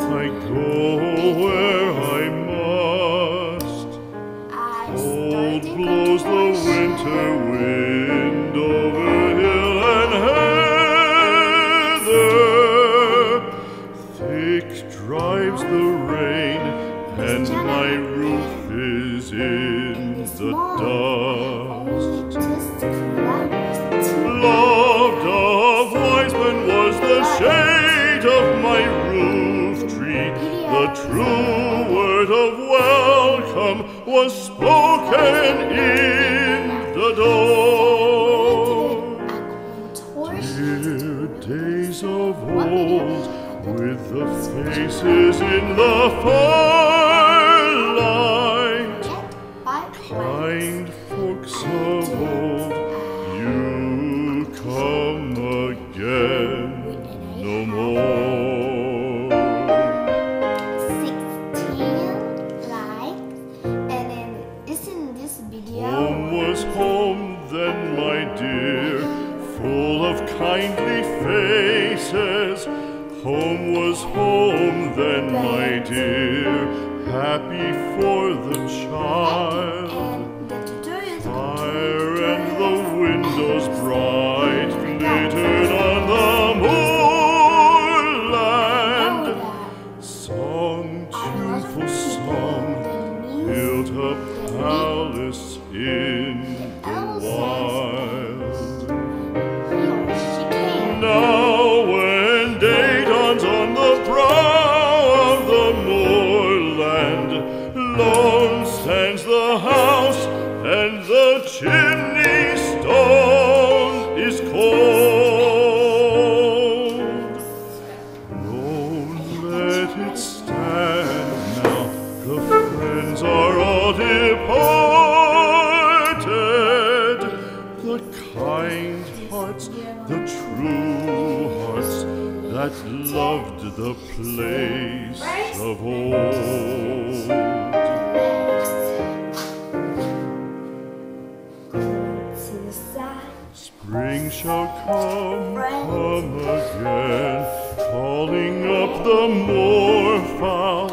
I go where I must. Cold blows the winter wind over hill and heather. Thick drives the rain, and my roof is in the dust. Loved of wise men was the shade of my roof tree. The true word of welcome was spoken in the door. Dear days of old, with the faces in the firelight, kind folks of old, you come again no more. 16 likes, and then isn't this video? Home was home then, my dear, full of kindly faces. Home was home then, my dear, happy for the child. Fire and the windows bright glittered on the moorland. Song, tuneful song, built a palace in the wild. Now when day dawns on the brow of the moorland, lone stands the house, and the chimney stone is cold. Lone, let it stand now, the friends are all departed. The kind hearts, the true hearts, that loved the place of old. Spring shall come again, calling up the moorfowl.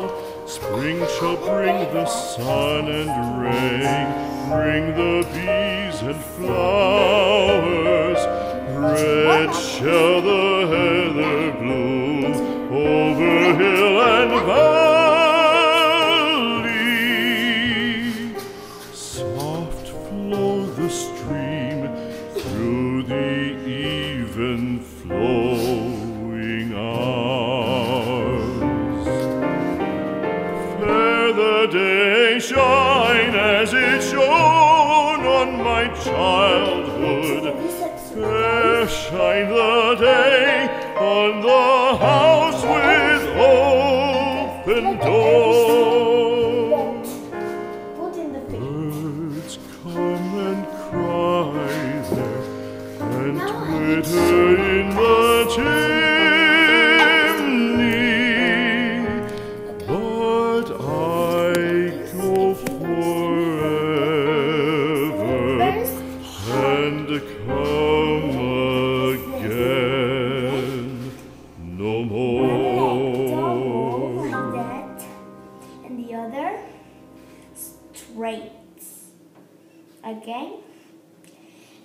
Spring shall bring the sun and rain, bring the bees and flowers. Red shall the heather bloom over hill and valley. Soft flow the stream through the even flowing hours. Fair the day shine as it shone on my childhood. Fair shine the day on the house with open door. Birds come and cry there, and twitter in the chimney, but I go forever and come again no more. Like that, and the other straight. Okay,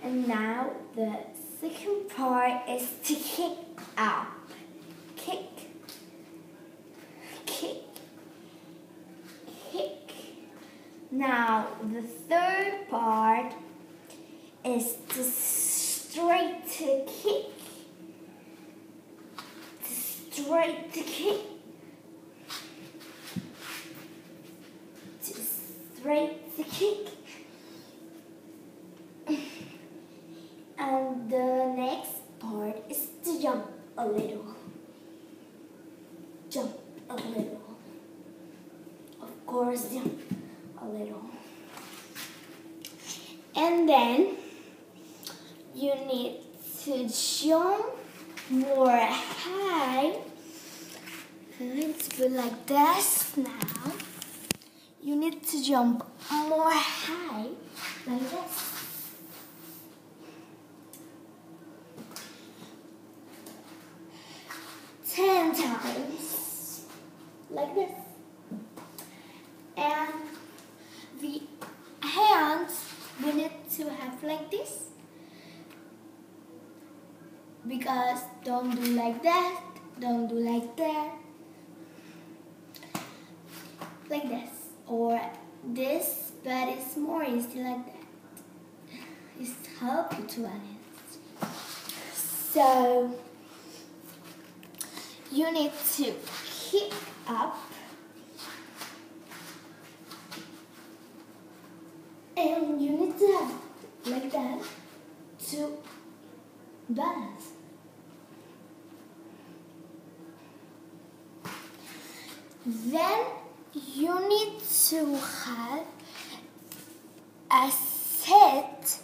and now the second part is to kick out. Kick, kick, kick. Now the third part is to straight to kick. Straight to kick. Straight to kick. And the next part is to jump a little. Jump a little. Of course, jump a little. And then you need to jump more high. Let's put like this now. You need to jump more high like this. Times. like this. And the hands we need to have like this, because don't do like that, don't do like that, like this or this, but it's more easy like that. It's help you to manage. So you need to kick up and you need to have like that to balance. Then you need to have a set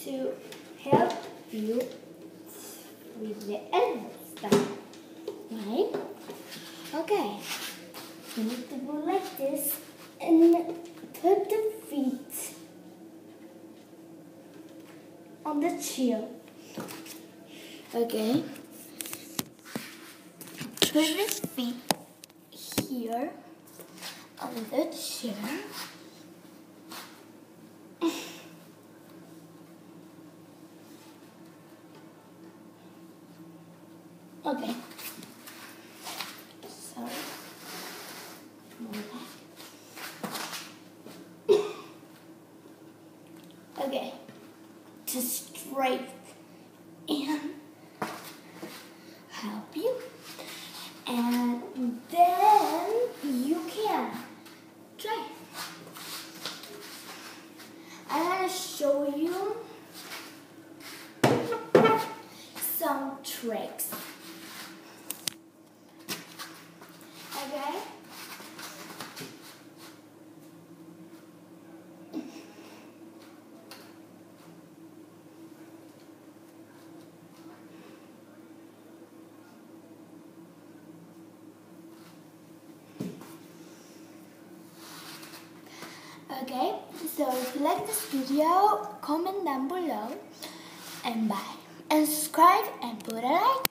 to help you with the elbow stuff, right? Okay, you need to go like this and put the feet on the chair. Okay, put the feet here on the chair. Okay. Sorry. More back. Okay. To straight and help you. And then you can try. I'm gonna show you some tricks. Okay? Okay, so if you like this video, comment down below and bye. And subscribe and put a like.